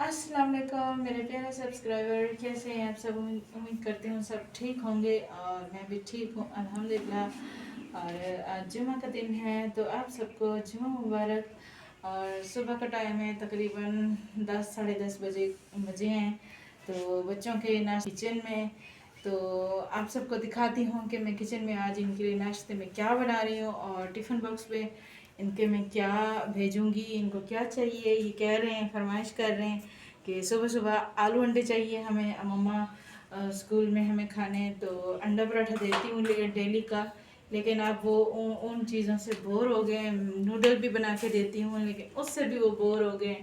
अस्सलाम वालेकुम मेरे प्यारे सब्सक्राइबर, कैसे हैं आप सब। उम्मीद करती हूँ सब ठीक होंगे और मैं भी ठीक हूँ अल्हम्दुलिल्लाह। और आज जुमा का दिन है तो आप सबको जुमा मुबारक। और सुबह का टाइम है, तकरीबन 10 साढ़े 10 बजे हैं। तो बच्चों के नाश्ते किचन में, तो आप सबको दिखाती हूँ कि मैं किचन में आज इनके लिए नाश्ते में क्या बना रही हूँ और टिफ़िन बॉक्स में इनके मैं क्या भेजूंगी, इनको क्या चाहिए। ये कह रहे हैं, फरमाइश कर रहे हैं कि सुबह सुबह आलू अंडे चाहिए हमें मम्मा, स्कूल में हमें खाने। तो अंडा पराठा देती हूँ डेली का, लेकिन अब वो उन चीज़ों से बोर हो गए। नूडल भी बना के देती हूँ लेकिन उससे भी वो बोर हो गए।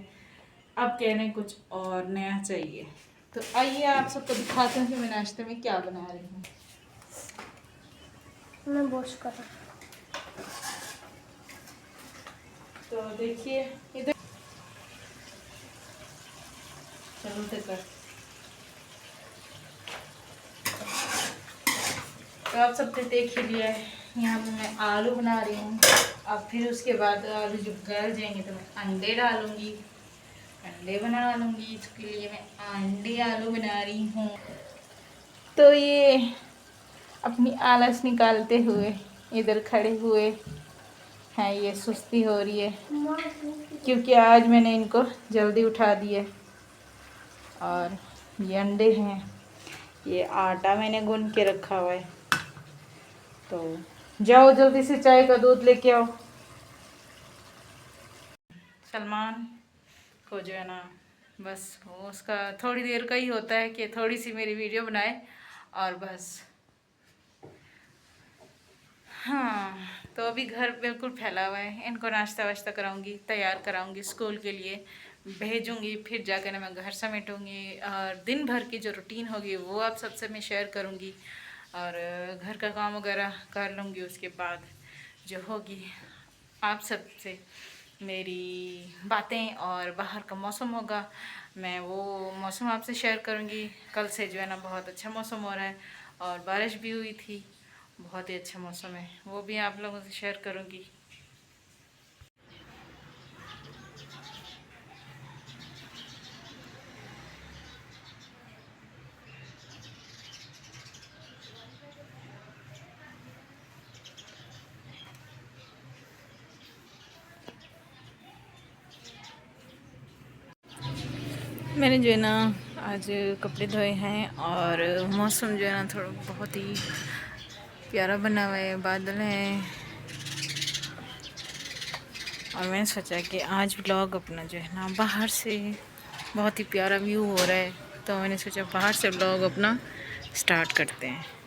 अब कह रहे हैं कुछ और नया चाहिए। तो आइए आप सबको दिखाते हैं कि मैं नाश्ते में क्या बना रही हूँ। मैं वॉश कर रहा तो देखिए इधर, चलो कर। तो आप सबने देख ही लिया है, यहाँ पे मैं आलू बना रही हूँ। अब फिर उसके बाद आलू जब गल जाएंगे तो मैं अंडे डालूंगी, अंडे बना लूँगी। इसके लिए मैं अंडे आलू बना रही हूँ। तो ये अपनी आलस निकालते हुए इधर खड़े हुए हैं, ये सुस्ती हो रही है क्योंकि आज मैंने इनको जल्दी उठा दिए। और ये अंडे हैं, ये आटा मैंने गूंद के रखा हुआ है। तो जाओ जल्दी से चाय का दूध लेके आओ। सलमान को जो है ना, बस वो उसका थोड़ी देर का ही होता है कि थोड़ी सी मेरी वीडियो बनाए और बस। हाँ, तो अभी घर बिल्कुल फैला हुआ है। इनको नाश्ता वाश्ता कराऊंगी, तैयार कराऊंगी, स्कूल के लिए भेजूंगी, फिर जाकर मैं घर समेटूंगी और दिन भर की जो रूटीन होगी वो आप सबसे मैं शेयर करूंगी। और घर का काम वगैरह कर लूँगी। उसके बाद जो होगी आप सबसे मेरी बातें और बाहर का मौसम होगा, मैं वो मौसम आपसे शेयर करूँगी। कल से जो है ना बहुत अच्छा मौसम हो रहा है और बारिश भी हुई थी, बहुत ही अच्छा मौसम है, वो भी आप लोगों से शेयर करूँगी। मैंने जो है ना आज कपड़े धोए हैं और मौसम जो है ना थोड़ा बहुत ही प्यारा बना हुआ है, बादल हैं। और मैंने सोचा कि आज व्लॉग अपना जो है ना बाहर से, बहुत ही प्यारा व्यू हो रहा है, तो मैंने सोचा बाहर से व्लॉग अपना स्टार्ट करते हैं।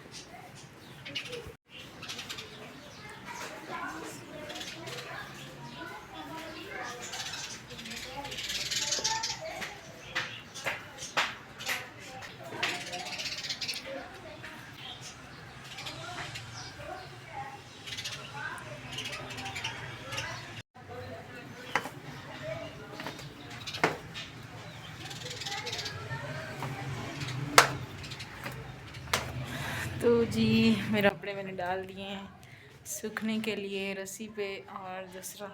तो जी मेरे कपड़े मैंने डाल दिए हैं सूखने के लिए रस्सी पे। और दूसरा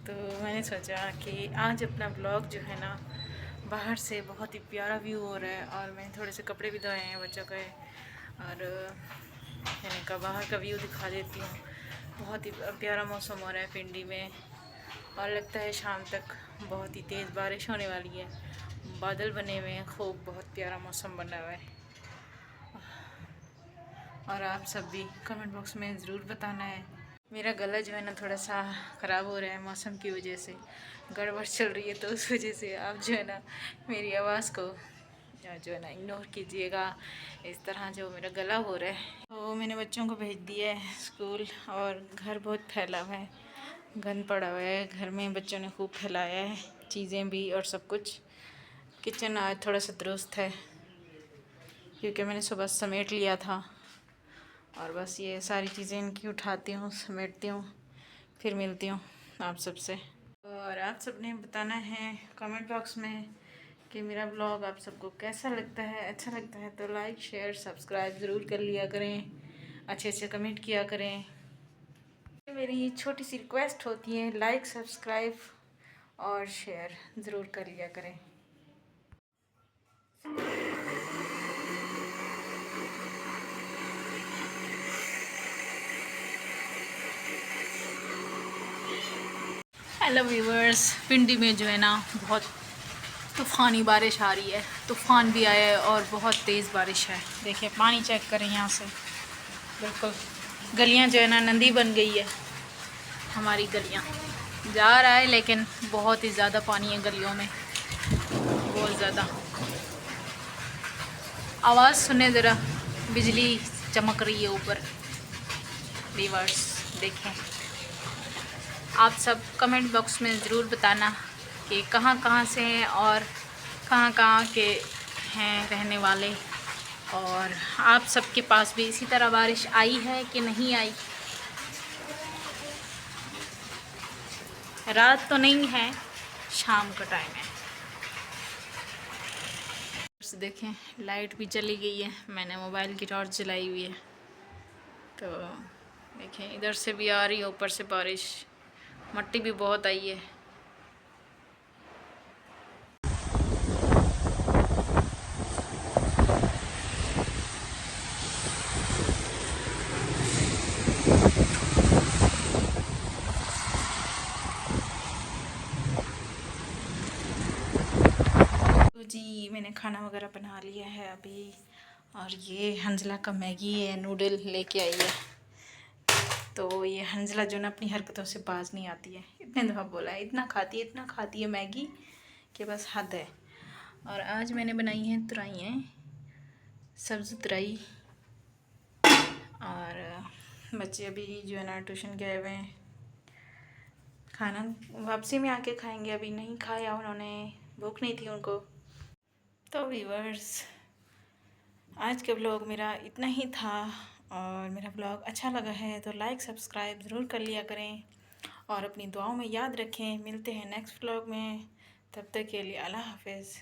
तो मैंने सोचा कि आज अपना ब्लॉग जो है ना बाहर से, बहुत ही प्यारा व्यू हो रहा है और मैंने थोड़े से कपड़े भी धोए हैं बच्चों के। और मैंने कहा बाहर का व्यू दिखा देती हूँ। बहुत ही प्यारा मौसम हो रहा है पिंडी में और लगता है शाम तक बहुत ही तेज़ बारिश होने वाली है। बादल बने हुए हैं खूब, बहुत प्यारा मौसम बना हुआ है। और आप सब भी कमेंट बॉक्स में ज़रूर बताना है। मेरा गला जो है ना थोड़ा सा ख़राब हो रहा है मौसम की वजह से, गड़बड़ चल रही है, तो उस वजह से आप जो है ना मेरी आवाज़ को जो है ना इग्नोर कीजिएगा। इस तरह जो मेरा गला हो रहा है। तो मैंने बच्चों को भेज दिया है स्कूल और घर बहुत फैला हुआ है, गंद पड़ा हुआ है घर में, बच्चों ने खूब फैलाया है चीज़ें भी और सब कुछ। किचन आज थोड़ा सा दुरुस्त है क्योंकि मैंने सुबह समेट लिया था। और बस ये सारी चीज़ें इनकी उठाती हूँ, समेटती हूँ, फिर मिलती हूँ आप सबसे। और आप सब ने बताना है कमेंट बॉक्स में कि मेरा ब्लॉग आप सबको कैसा लगता है। अच्छा लगता है तो लाइक शेयर सब्सक्राइब ज़रूर कर लिया करें, अच्छे अच्छे कमेंट किया करें। मेरी छोटी सी रिक्वेस्ट होती है, लाइक सब्सक्राइब और शेयर ज़रूर कर लिया करें। हेलो व्यूवर्स, पिंडी में जो है ना बहुत तूफ़ानी बारिश आ रही है। तूफ़ान भी आया है और बहुत तेज़ बारिश है। देखिए पानी चेक करें यहाँ से, बिल्कुल गलियाँ जो है ना नदी बन गई है। हमारी गलियाँ जा रहा है लेकिन बहुत ही ज़्यादा पानी है गलियों में, बहुत ज़्यादा। आवाज़ सुने ज़रा, बिजली चमक रही है ऊपर। व्यूवर्स देखें, आप सब कमेंट बॉक्स में ज़रूर बताना कि कहाँ कहाँ से हैं और कहाँ कहाँ के हैं रहने वाले, और आप सबके पास भी इसी तरह बारिश आई है कि नहीं आई। रात तो नहीं है, शाम का टाइम है। देखें लाइट भी चली गई है, मैंने मोबाइल की टॉर्च जलाई हुई है। तो देखें इधर से भी आ रही है, ऊपर से बारिश, मट्टी भी बहुत आई है। तो जी मैंने खाना वगैरह बना लिया है अभी, और ये हंजला का मैगी है, नूडल लेके आई है। तो ये हंजला जो ना अपनी हरकतों से बाज नहीं आती है। इतने दफ़ा बोला है, इतना खाती है मैगी कि बस हद है। और आज मैंने बनाई है तुरैयाँ, सब्ज़ तुरई। और बच्चे अभी जो है ना ट्यूशन गए हुए हैं, खाना वापसी में आके खाएंगे, अभी नहीं खाया उन्होंने, भूख नहीं थी उनको। तो व्यूअर्स आज का ब्लॉग मेरा इतना ही था, और मेरा ब्लॉग अच्छा लगा है तो लाइक सब्सक्राइब ज़रूर कर लिया करें, और अपनी दुआओं में याद रखें। मिलते हैं नेक्स्ट ब्लॉग में, तब तक के लिए अल्लाह हाफिज़।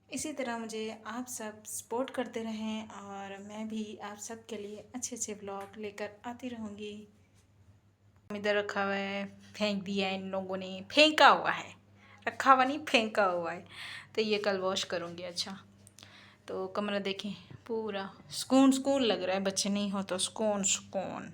इसी तरह मुझे आप सब सपोर्ट करते रहें, और मैं भी आप सब के लिए अच्छे अच्छे ब्लॉग लेकर आती रहूँगी। इधर रखा हुआ है, फेंक दिया है इन लोगों ने, फेंका हुआ है, रखा हुआ नहीं फेंका हुआ है। तो ये कल वॉश करूँगी। अच्छा तो कमरा देखें, पूरा सुकून सुकून लग रहा है, बच्चे नहीं हो तो सुकून सुकून।